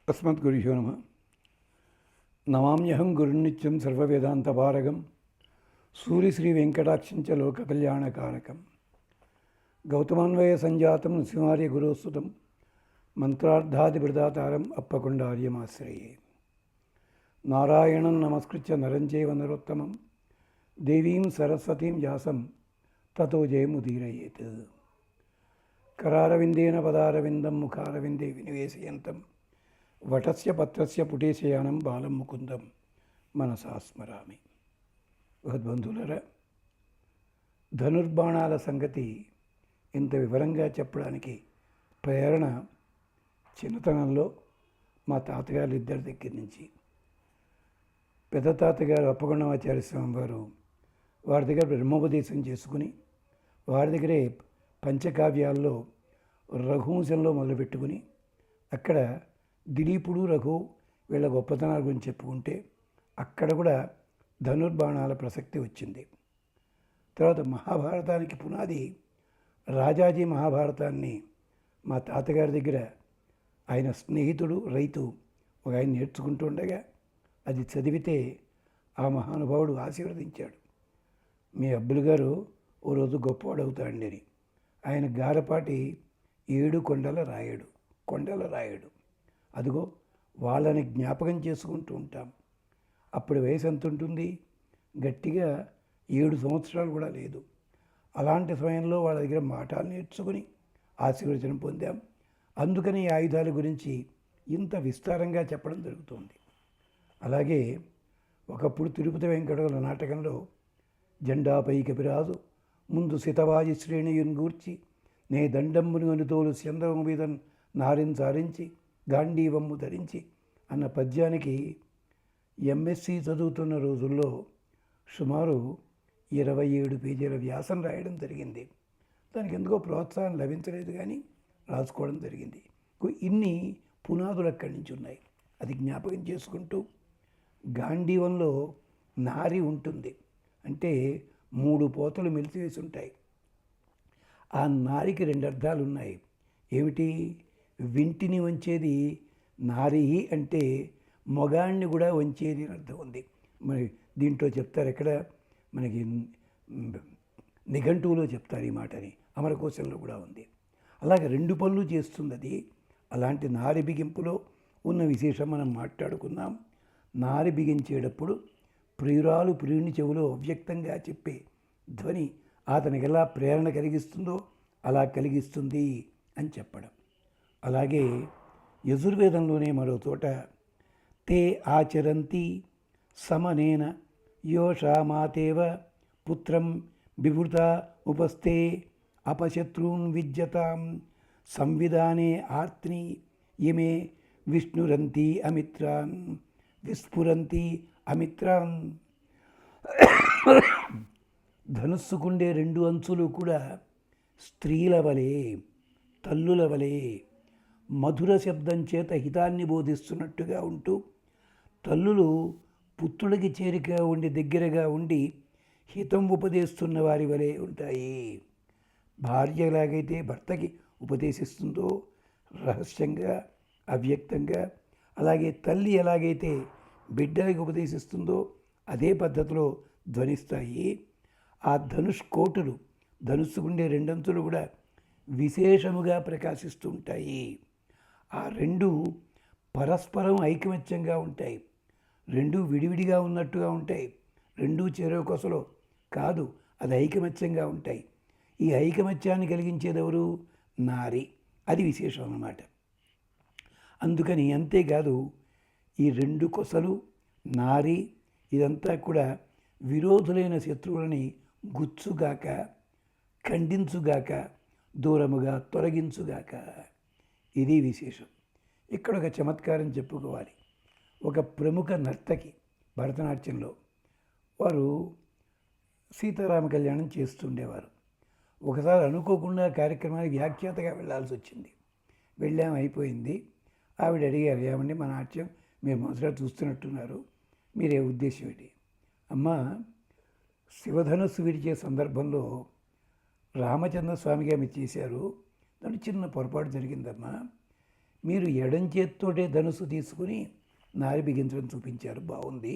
अस्मद्गुरुभ्यो नमः। नमाम्यहं गुरुनित्यं सर्ववेदान्तपारगं सूर्यश्रीवेङ्कटाक्षं च लोककल्याणकारकं गौतमान्वयसञ्जातं नृसिंहार्यगुरोस्तुतं मन्त्रार्थादिप्रदातारम् अप्पकुण्डार्यमाश्रये। नारायणं नमस्कृत्य नरं चैव नरोत्तमं देवीं सरस्वतीं व्यासं ततो जयमुदीरयेत्। करारविन्देन पदारविन्दं मुखारविन्दे विनिवेशयन्तं వటస్య పత్రస్య పుటేశయానం బాలం ముకుందం మనసా స్మరామి. భగవద్బంధువులారా, ధనుర్బాణాల సంగతి ఇంత వివరంగా చెప్పడానికి ప్రేరణ చిన్నతనంలో మా తాతగారు ఇద్దరి దగ్గర నుంచి. పెద్ద తాతగారు అప్పకొండమాచార్య స్వామి వారు వారి దగ్గర బ్రహ్మోపదేశం చేసుకుని వారి దగ్గరే పంచకావ్యాల్లో రఘువంశంలో మొదలుపెట్టుకుని అక్కడ దిలీపుడు రఘు వీళ్ళ గొప్పతనాల గురించి చెప్పుకుంటే అక్కడ కూడా ధనుర్బాణాల ప్రసక్తి వచ్చింది. తర్వాత మహాభారతానికి పునాది రాజాజీ మహాభారతాన్ని మా తాతగారి దగ్గర ఆయన స్నేహితుడు రైతు ఒక ఆయన నేర్చుకుంటూ ఉండగా అది చదివితే ఆ మహానుభావుడు ఆశీర్వదించాడు. మీ అబ్బులు గారు ఓ రోజు గొప్పవాడు అవుతాడండి అని. ఆయన గారపాటి 7 కొండల రాయుడు. అదిగో వాళ్ళని జ్ఞాపకం చేసుకుంటూ ఉంటాం. అప్పుడు వయసు ఎంత ఉంటుంది? గట్టిగా 7 సంవత్సరాలు కూడా లేదు. అలాంటి సమయంలో వాళ్ళ దగ్గర మాటలు నేర్చుకుని ఆశీర్వచనం పొందాం. అందుకని ఈ ఆయుధాల గురించి ఇంత విస్తారంగా చెప్పడం జరుగుతుంది. అలాగే ఒకప్పుడు తిరుపతి వెంకటరమణ నాటకంలో జెండాపై కపిరాజు ముందు శితవాజి శ్రేణియుని గూర్చి నే దండంబుని అనుతోలు చంద్రము మీద నారించారించి గాంధీవమ్ము ధరించి అన్న పద్యానికి ఎంఎస్సి చదువుతున్న రోజుల్లో సుమారు 27 పేజీల వ్యాసం రాయడం జరిగింది. దానికి ఎందుకో ప్రోత్సాహం లభించలేదు, కానీ రాసుకోవడం జరిగింది. ఇన్ని పునాదులు అక్కడి నుంచి ఉన్నాయి. అది జ్ఞాపకం చేసుకుంటూ గాంధీవంలో నారి ఉంటుంది, అంటే 3 పోతలు మెలిసివేసి ఉంటాయి. ఆ నారికి 2 అర్థాలు ఉన్నాయి. ఏమిటి? వింటిని వంచేది నారి అంటే మొగాణ్ణి కూడా వంచేది అని అర్థం ఉంది. మరి దీంట్లో చెప్తారు, ఎక్కడ మనకి నిఘంటువులో చెప్తారు ఈ మాటని, అమరకోశంలో కూడా ఉంది. అలాగే 2 పనులు చేస్తుంది అది. అలాంటి నారి బిగింపులో ఉన్న విశేషం మనం మాట్లాడుకుందాం. నారి బిగించేటప్పుడు ప్రియురాలు ప్రియుని చెవిలో అవ్యక్తంగా చెప్పే ధ్వని అతనికి ఎలా ప్రేరణ కలిగిస్తుందో అలా కలిగిస్తుంది అని చెప్పడం. అలాగే యజుర్వేదంలోనే మరో చోట తే ఆచరంతి సమనేన యోషామాతేవ పుత్రం బిభృత ఉపస్థే అపశత్రూన్ విద్యతాం సంవిధానే ఆర్త్ని ఇమే విష్ణురంతి అమిత్రాన్ విస్ఫురంతి అమిత్రాన్. ధనుస్సుకుండే 2 అంచులు కూడా స్త్రీల వలె, తల్లుల వలె మధుర శబ్దం చేత హితాన్ని బోధిస్తున్నట్టుగా ఉంటూ, తల్లులు పుత్రుడికి చేరిక ఉండి దగ్గరగా ఉండి హితం ఉపదేస్తున్న వారి వలె ఉంటాయి. భార్య ఎలాగైతే భర్తకి ఉపదేశిస్తుందో రహస్యంగా అవ్యక్తంగా, అలాగే తల్లి ఎలాగైతే బిడ్డలకి ఉపదేశిస్తుందో అదే పద్ధతిలో ధ్వనిస్తాయి. ఆ ధనుష్కోటులు, ధనుస్సుకుండే 2 అంచులు కూడా విశేషముగా ప్రకాశిస్తూ ఉంటాయి. ఆ 2 పరస్పరం ఐకమత్యంగా ఉంటాయి. 2 విడివిడిగా ఉన్నట్టుగా ఉంటాయి. 2 చెరొక కొసలో కాదు, అది ఐకమత్యంగా ఉంటాయి. ఈ ఐకమత్యాన్ని కలిగించేది ఎవరు? నారి. అది విశేషం అన్నమాట. అందుకని అంతేకాదు, ఈ 2 కొసలు, నారి, ఇదంతా కూడా విరోధులైన శత్రువులని గుచ్చుగాక, ఖండించుగాక, దూరముగా తొలగించుగాక. ఇది విశేషం. ఇక్కడ ఒక చమత్కారం చెప్పుకోవాలి. ఒక ప్రముఖ నర్తకి భరతనాట్యంలో వారు సీతారామ కళ్యాణం చేస్తుండేవారు. ఒకసారి అనుకోకుండా కార్యక్రమానికి వ్యాఖ్యాతగా వెళ్ళాల్సి వచ్చింది. అయిపోయింది. ఆవిడ అడిగారు, ఏమండి మా నాట్యం మీరు మొదట చూస్తున్నట్టున్నారు, మీరే ఉద్దేశం ఏంటి? అమ్మ, శివధనుస్సు విడిచే సందర్భంలో రామచంద్ర స్వామిగా మీరు చేశారు, దాంట్లో చిన్న పొరపాటు జరిగిందమ్మా. మీరు ఎడం చేత్తోటే ధనుస్సు తీసుకుని నారి బిగించడం చూపించారు, బాగుంది.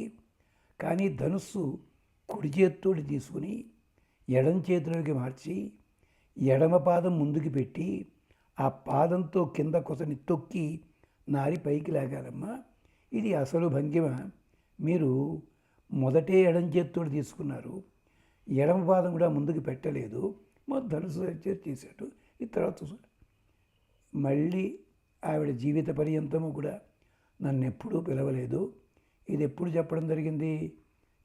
కానీ ధనుస్సు కుడి చేత్తోటి తీసుకుని ఎడం చేతిలోకి మార్చి ఎడమ పాదం ముందుకు పెట్టి ఆ పాదంతో కింద కొసని తొక్కి నారి పైకి లాగాలమ్మా. ఇది అసలు భంగిమ. మీరు మొదటే ఎడం చేత్తోటి తీసుకున్నారు, ఎడమ పాదం కూడా ముందుకు పెట్టలేదు, ధనుసు చేశాడు. ఈ తర్వాత మళ్ళీ ఆవిడ జీవిత పర్యంతము కూడా నన్ను ఎప్పుడూ పిలవలేదు. ఇది ఎప్పుడు చెప్పడం జరిగింది?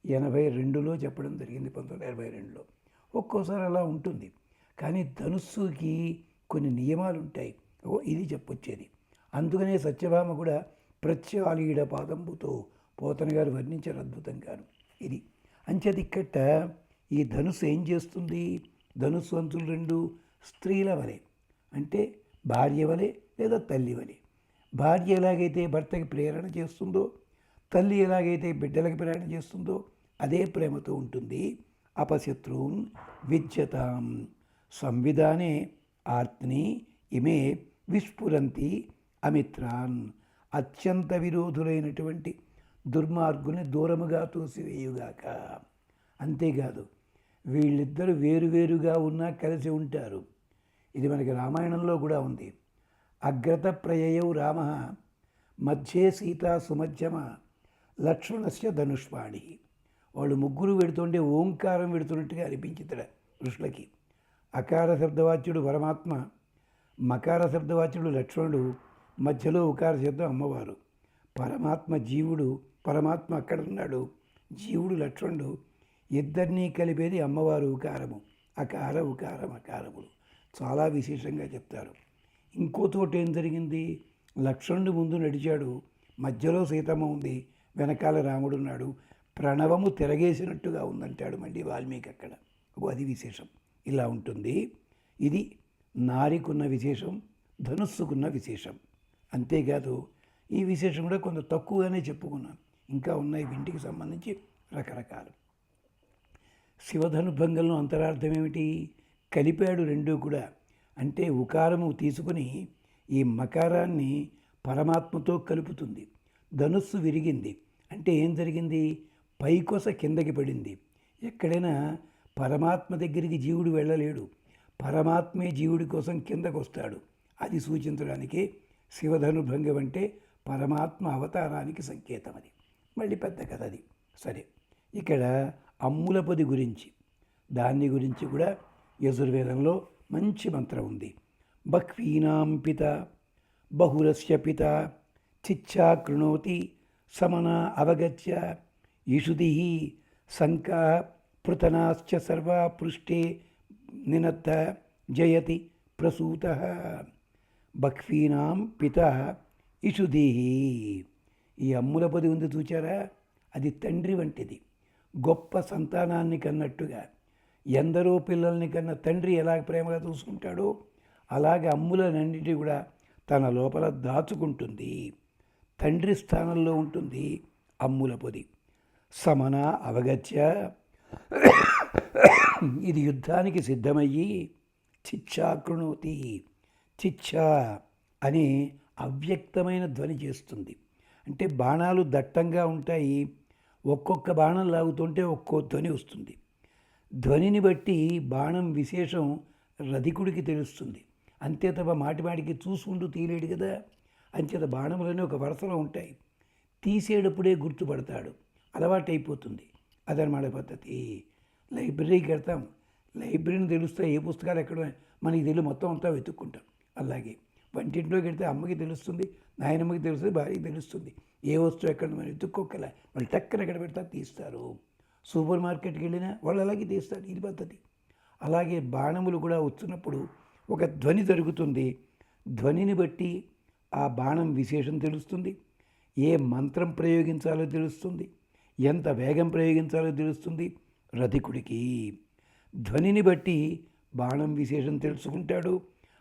82లో చెప్పడం జరిగింది, 1982లో. ఒక్కోసారి అలా ఉంటుంది. కానీ ధనుస్సుకి కొన్ని నియమాలు ఉంటాయి. ఇది చెప్పొచ్చేది. అందుకనే సత్యభామ కూడా ప్రత్యాలీడ పాదంబుతో పోతన గారు వర్ణించారు అద్భుతంగాను. ఇది అంచేది ఇక్కట ఈ ధనుస్సు ఏం చేస్తుంది? ధనుస్సు అంచులు రెండు స్త్రీల వలె, అంటే భార్య వలె లేదా తల్లి వలె. భార్య ఎలాగైతే భర్తకి ప్రేరణ చేస్తుందో, తల్లి ఎలాగైతే బిడ్డలకి ప్రేరణ చేస్తుందో అదే ప్రేమతో ఉంటుంది. అపశత్రూన్ విద్యతాం సంవిధానే ఆర్త్ని ఇమే విస్ఫురంతి అమిత్రాన్. అత్యంత విరోధులైనటువంటి దుర్మార్గుల్ని దూరముగా తోసివేయుగాక. అంతేకాదు, వీళ్ళిద్దరూ వేరువేరుగా ఉన్నా కలిసి ఉంటారు. ఇది మనకి రామాయణంలో కూడా ఉంది. అగ్రత ప్రయయౌ రామ మధ్యే సీతా సుమధ్యమ లక్ష్మణస్య ధనుష్పాణి. వాళ్ళు ముగ్గురు వెడుతుంటే ఓంకారం వెడుతున్నట్టుగా అనిపించింది ఋషులకి. అకార శబ్దవాచ్యుడు పరమాత్మ, మకార శబ్దవాచ్యుడు లక్ష్మణుడు, మధ్యలో ఉకార శబ్దం అమ్మవారు. పరమాత్మ జీవుడు, పరమాత్మ అక్కడ ఉన్నాడు, జీవుడు లక్ష్మణుడు. ఇద్దరినీ కలిపేది అమ్మవారు ఉకారము. అకార ఉకారం అకారములు చాలా విశేషంగా చెప్తారు. ఇంకో చోట ఏం జరిగింది? లక్ష్మణుడు ముందు నడిచాడు, మధ్యలో సీతమ్మ ఉంది, వెనకాల రాముడు ఉన్నాడు. ప్రణవము తిరగేసినట్టుగా ఉందంటాడు మళ్ళీ వాల్మీకి అక్కడ. అది విశేషం. ఇలా ఉంటుంది. ఇది నారికున్న విశేషం, ధనుస్సుకున్న విశేషం. అంతేకాదు, ఈ విశేషం కూడా కొంత తక్కువగానే చెప్పుకున్నాను. ఇంకా ఉన్నాయి వీటికి సంబంధించి రకరకాలు. శివధనుర్భంగంలో అంతరార్థం ఏమిటి? కలిపాడు రెండూ కూడా. అంటే ఉకారము తీసుకుని ఈ మకారాన్ని పరమాత్మతో కలుపుతుంది. ధనుస్సు విరిగింది అంటే ఏం జరిగింది? పైకొస కిందకి పడింది. ఎక్కడైనా పరమాత్మ దగ్గరికి జీవుడు వెళ్ళలేడు, పరమాత్మే జీవుడి కోసం కిందకు వస్తాడు. అది సూచించడానికి శివధనుర్భంగం అంటే పరమాత్మ అవతారానికి సంకేతం. అది మళ్ళీ పెద్ద కథ అది. సరే, ఇక్కడ అమ్ములపది గురించి, దాన్ని గురించి కూడా యజుర్వేదంలో మంచి మంత్రం ఉంది. బహ్వీనాం పిత బహురస్య పిత చిచ్చా కృణోతి సమన అవగత్య ఇషుది శంక పృతనాశ్చ సర్వా పృష్ఠే నినత్త జయతి ప్రసూత. బహ్వీనాం పిత ఇషుది. ఈ అమ్ములపది ఉంది చూచారా? అది తండ్రి వంటిది. గొప్ప సంతానాన్ని కన్నట్టుగా, ఎందరో పిల్లల్ని కన్నా తండ్రి ఎలా ప్రేమగా చూసుకుంటాడో అలాగే అమ్ములనన్నిటి కూడా తన లోపల దాచుకుంటుంది. తండ్రి స్థానంలో ఉంటుంది అమ్ములపొది. సమన అవగత్య, ఇది యుద్ధానికి సిద్ధమయ్యి చిచ్చా కృణోతి, చిచ్చా అని అవ్యక్తమైన ధ్వని చేస్తుంది. అంటే బాణాలు దట్టంగా ఉంటాయి, ఒక్కొక్క బాణం లాగుతుంటే ఒక్కో ధ్వని వస్తుంది. ధ్వనిని బట్టి బాణం విశేషం రధికుడికి తెలుస్తుంది. అంతే తప్ప మాటిమాటికి చూసుకుంటూ తీయలేడు కదా. అంచేత బాణములన్నీ ఒక వరుసలో ఉంటాయి, తీసేటప్పుడే గుర్తుపడతాడు, అలవాటైపోతుంది. అదనమాట పద్ధతి. లైబ్రరీకి వెళ్తాం, లైబ్రరీని తెలుస్తాయి ఏ పుస్తకాలు ఎక్కడ మనకి తెలియదు, మొత్తం అంతా వెతుక్కుంటాం. అలాగే వంటింట్లోకి వెళ్తే అమ్మకి తెలుస్తుంది, నాయనమ్మకి తెలుస్తుంది, భార్యకి తెలుస్తుంది ఏ వస్తువు ఎక్కడ మనం వెతుక్కోకల. వాళ్ళు టక్కన ఎక్కడ పెడతా తీస్తారు. సూపర్ మార్కెట్కి వెళ్ళినా వాళ్ళు అలాగే తీస్తారు. ఇది పద్ధతి. అలాగే బాణములు కూడా వచ్చినప్పుడు ఒక ధ్వని జరుగుతుంది. ధ్వనిని బట్టి ఆ బాణం విశేషం తెలుస్తుంది, ఏ మంత్రం ప్రయోగించాలో తెలుస్తుంది, ఎంత వేగం ప్రయోగించాలో తెలుస్తుంది రధికుడికి. ధ్వనిని బట్టి బాణం విశేషం తెలుసుకుంటాడు.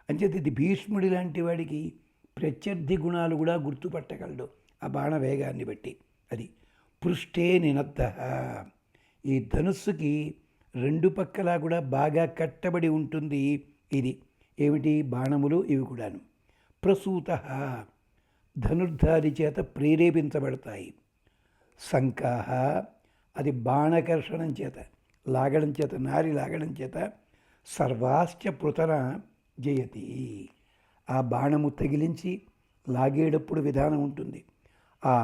అంచేత ఇది భీష్ముడి లాంటి వాడికి ప్రత్యర్థి గుణాలు కూడా గుర్తుపట్టగలడు ఆ బాణ వేగాన్ని బట్టి. అది పృష్ఠే నినత్త. ఈ ధనుస్సుకి రెండు పక్కలా కూడా బాగా కట్టబడి ఉంటుంది. ఇది ఏమిటి? బాణములు ఇవి కూడాను. ప్రసూత ధనుర్ధారి చేత ప్రేరేపించబడతాయి. సంకాహ అది బాణకర్షణం చేత లాగడం చేత, నారి లాగడం చేత సర్వాశ్చ పృతన జయతి. ఆ బాణము తగిలించి లాగేటప్పుడు విధానం ఉంటుంది. ఆ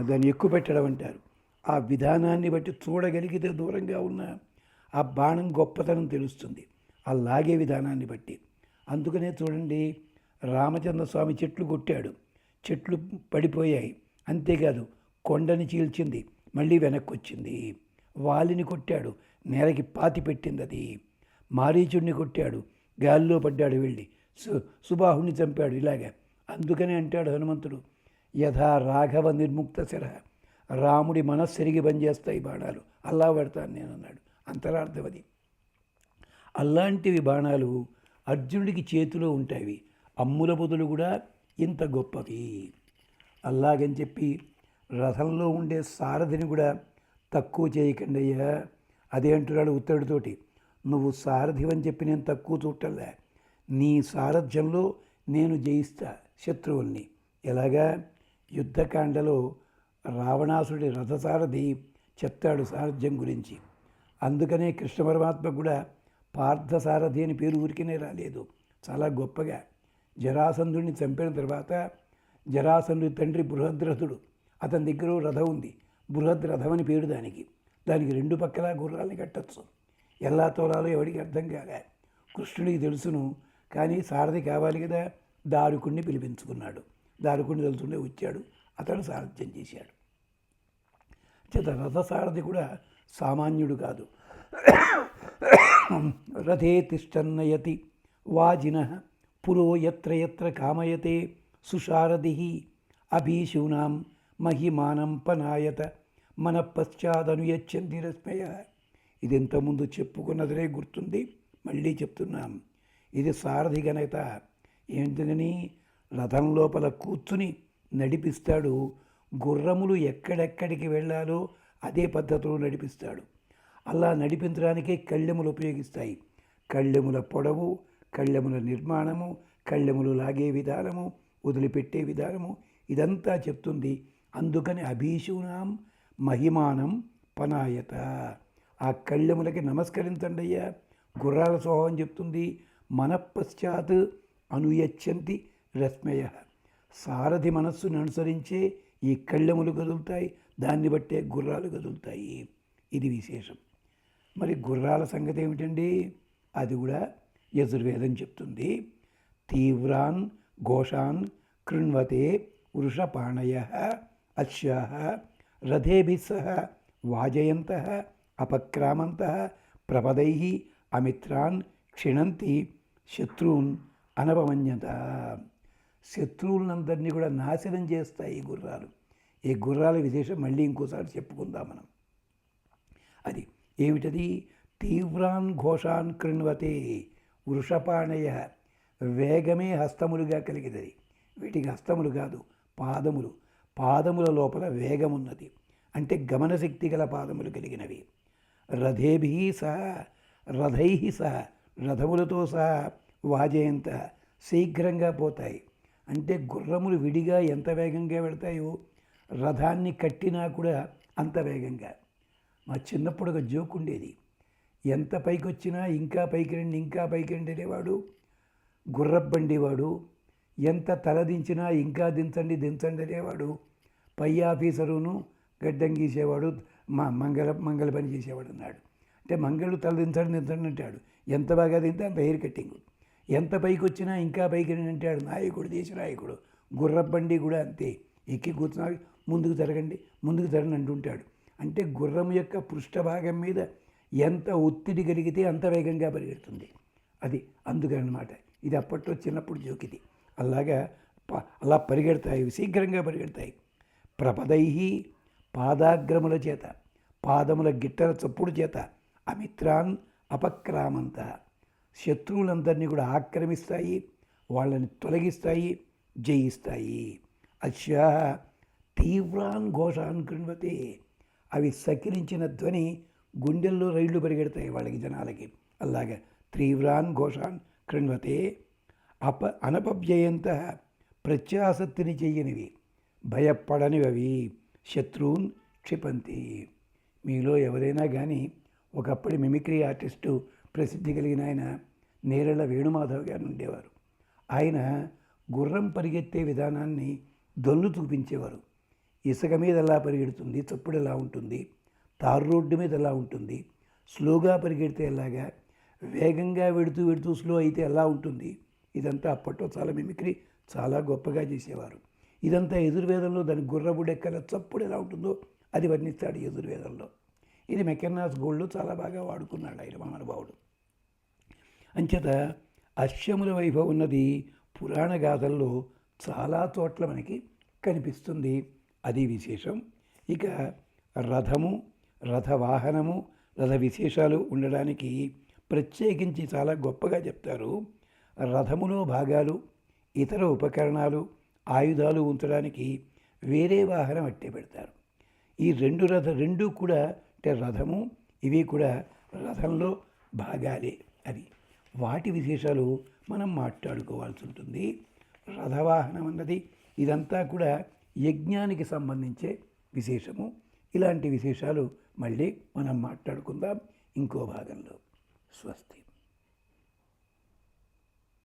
దాన్ని ఎక్కువ పెట్టడం అంటారు. ఆ విధానాన్ని బట్టి చూడగలిగితే దూరంగా ఉన్న ఆ బాణం గొప్పతనం తెలుస్తుంది, ఆ లాగే విధానాన్ని బట్టి. అందుకనే చూడండి, రామచంద్ర స్వామి చెట్లు కొట్టాడు, చెట్లు పడిపోయాయి. అంతేకాదు కొండని చీల్చింది, మళ్ళీ వెనక్కి వచ్చింది. వాలిని కొట్టాడు, నేలకి పాతి పెట్టింది అది. మారీచుడిని కొట్టాడు, గాలిలో పడ్డాడు వెళ్ళి. సుబాహుని చంపాడు. ఇలాగే అందుకనే అంటాడు హనుమంతుడు, యథా రాఘవ నిర్ముక్త శిర, రాముడి మనస్సెరిగి పనిచేస్తాయి బాణాలు, అల్లా పడతాను నేను అన్నాడు. అంతరార్థం అది. అలాంటివి బాణాలు అర్జునుడికి చేతిలో ఉంటాయి. అమ్ముల బదులు కూడా ఇంత గొప్పవి. అలాగని చెప్పి రథంలో ఉండే సారథిని కూడా తక్కువ చేయకండి అయ్యా. అదే అంటున్నాడు ఉత్తరుడితోటి, నువ్వు సారథివని చెప్పి నేను తక్కువ చూడటంలే, నీ సారథ్యంలో నేను జయిస్తా శత్రువుల్ని. ఎలాగా? యుద్ధకాండలో రావణాసుడి రథసారథి చెప్తాడు సారథ్యం గురించి. అందుకనే కృష్ణ పరమాత్మ కూడా పార్థసారథి అని పేరు ఊరికనే రాలేదు, చాలా గొప్పగా. జరాసంధుడిని చంపిన తర్వాత జరాసంధుడి తండ్రి బృహద్రథుడు, అతని దగ్గర రథం ఉంది, బృహద్రథం అని పేరు దానికి. దానికి రెండు పక్కల గుర్రాలని కట్టచ్చు. ఎలా తోలాలో ఎవడికి అర్థం కాలే. కృష్ణుడికి తెలుసును, కానీ సారథి కావాలి కదా, దారుకుణ్ణి పిలిపించుకున్నాడు. దారుకుణ్ణి తెలుసుండే వచ్చాడు, అతడు సారథ్యం చేశాడు. చేత రథసారథి కూడా సామాన్యుడు కాదు. రథే తిష్టన్నయతి వాజిన పురో ఎత్ర ఎత్ర కామయతే సుశారథి అభీషూనాం మహిమానం పనాయత మన పశ్చాదనుయచ్చంతి రశ్మయ. ఇది ఇంతకుముందు చెప్పుకున్నదిరే గుర్తుంది, మళ్ళీ చెప్తున్నాం. ఇది సారథి ఘనత. ఏంటని రథం లోపల కూర్చుని నడిపిస్తాడు. గుర్రములు ఎక్కడెక్కడికి వెళ్ళాలో అదే పద్ధతిలో నడిపిస్తాడు. అలా నడిపించడానికే కళ్ళెములు ఉపయోగిస్తాయి. కళ్ళెముల పొడవు, కళ్ళెముల నిర్మాణము, కళ్ళెములు లాగే విధానము, వదిలిపెట్టే విధానము, ఇదంతా చెప్తుంది. అందుకని అభీషూనాం మహిమానం పనాయత. ఆ కళ్ళెములకి నమస్కరించండి అయ్యా. గుర్రాల స్వభావం చెప్తుంది. మనపశ్చాత్ అనుయచ్చంతి రశ్మయ. సారథి మనస్సును అనుసరించే ఈ కళ్ళెములు కదులుతాయి, దాన్ని బట్టే గుర్రాలు కదులుతాయి. ఇది విశేషం. మరి గుర్రాల సంగతి ఏమిటండి? అది కూడా యజుర్వేదం చెప్తుంది. తీవ్రాన్ ఘోషాన్ కృణ్వతే వృషపాణయ అశ్వాః రథేభిః సహ వాజయంతః అపక్రామంతః ప్రపదైః అమిత్రాన్ క్షిణంతి శత్రూన్ అనపమన్యత. శత్రువులందరినీ కూడా నాశనం చేస్తాయి ఈ గుర్రాలు. ఈ గుర్రాల విశేషం మళ్ళీ ఇంకోసారి చెప్పుకుందాం మనం. అది ఏమిటది? తీవ్రాన్ ఘోషాన్ కృణ్వతే వృషపాణయ. వేగమే హస్తములుగా కలిగినది. వీటికి హస్తములు కాదు, పాదములు. పాదముల లోపల వేగమున్నది, అంటే గమనశక్తి గల పాదములు కలిగినవి. రథేభి సహ రథై సహ, రథములతో సహా వాజయంత, శీఘ్రంగా పోతాయి. అంటే గుర్రములు విడిగా ఎంత వేగంగా వెళతాయో రథాన్ని కట్టినా కూడా అంత వేగంగా. మా చిన్నప్పుడు ఒక జోక్ ఉండేది, ఎంత పైకి వచ్చినా ఇంకా పైకి రండి, ఇంకా పైకి రండి అనేవాడు గుర్రబండివాడు. ఎంత తలదించినా ఇంకా దించండి దించండి అనేవాడు పై ఆఫీసరును. గడ్డం గీసేవాడు మంగళ పని చేసేవాడు అన్నాడు. అంటే మంగళు తల దించండి దించండి అంటాడు. ఎంత బాగా తింటే అంత హెయిర్ కట్టింగ్. ఎంత పైకి వచ్చినా ఇంకా పైకి రండి అంటాడు నాయకుడు, దేశ నాయకుడు. గుర్రబండి కూడా అంతే, ఎక్కి కూర్చున్నా ముందుకు జరగండి ముందుకు జరగండి అంటుంటాడు. అంటే గుర్రం యొక్క పృష్ఠభాగం మీద ఎంత ఒత్తిడి కలిగితే అంత వేగంగా పరిగెడుతుంది. అది అందుకనమాట. ఇది అప్పట్లో చిన్నప్పుడు జోకిది. అలాగా అలా పరిగెడతాయి, శీఘ్రంగా పరిగెడతాయి. ప్రపదై పాదాగ్రముల చేత, పాదముల గిట్టల చప్పుడు చేత అమిత్రాన్ అపక్రామంత, శత్రువులందరినీ కూడా ఆక్రమిస్తాయి, వాళ్ళని తొలగిస్తాయి, జయిస్తాయి. అశ్వా తీవ్రాన్ ఘోషాన్ కృణ్వతే. అవి సకిరించిన ధ్వని గుండెల్లో రైళ్లు పరిగెడతాయి వాళ్ళకి, జనాలకి. అలాగా తీవ్రాన్ ఘోషాన్ కృణ్వతే అనపవ్యయంత ప్రత్యాసక్తిని చెయ్యనివి, భయపడనివి అవి, శత్రువున్ క్షిపంతి. మీలో ఎవరైనా కానీ ఒకప్పటి మిమిక్రీ ఆర్టిస్టు ప్రసిద్ధి కలిగిన ఆయన నేరళ్ళ వేణుమాధవ్ గారు ఉండేవారు. ఆయన గుర్రం పరిగెత్తే విధానాన్ని దొల్లు చూపించేవారు. ఇసుక మీద ఎలా పరిగెడుతుంది, చప్పుడు ఎలా ఉంటుంది, తారు రోడ్డు మీద ఎలా ఉంటుంది, స్లోగా పరిగెడితే ఎలాగా, వేగంగా వెడుతూ వెడుతూ స్లో అయితే ఎలా ఉంటుంది, ఇదంతా అప్పట్లో చాలా మిమిక్రీ చాలా గొప్పగా చేసేవారు. ఇదంతా యజుర్వేదంలో దాని గుర్రపు డెక్కల చప్పుడు ఎలా ఉంటుందో అది వర్ణిస్తాడు యజుర్వేదంలో. ఇది మెకెన్నాస్ గోల్డ్లో చాలా బాగా వాడుకున్నాడు ఆయన మహానుభావుడు. అంచేత అశ్వముల వైభవం ఉన్నది పురాణ గాథల్లో చాలా చోట్ల మనకి కనిపిస్తుంది. అది విశేషం. ఇక రథము, రథవాహనము, రథ విశేషాలు ఉండడానికి ప్రత్యేకించి చాలా గొప్పగా చెప్తారు. రథములో భాగాలు, ఇతర ఉపకరణాలు, ఆయుధాలు ఉంచడానికి వేరే వాహనం అట్టే పెడతారు. ఈ రెండు కూడా అంటే రథము ఇవి కూడా రథంలో భాగాలే. అవి వాటి విశేషాలు మనం మాట్లాడుకోవాల్సి ఉంటుంది. రథవాహనం అన్నది ఇదంతా కూడా యజ్ఞానికి సంబంధించే విశేషము. ఇలాంటి విశేషాలు మళ్ళీ మనం మాట్లాడుకుందాం ఇంకో భాగంలో. స్వస్తి.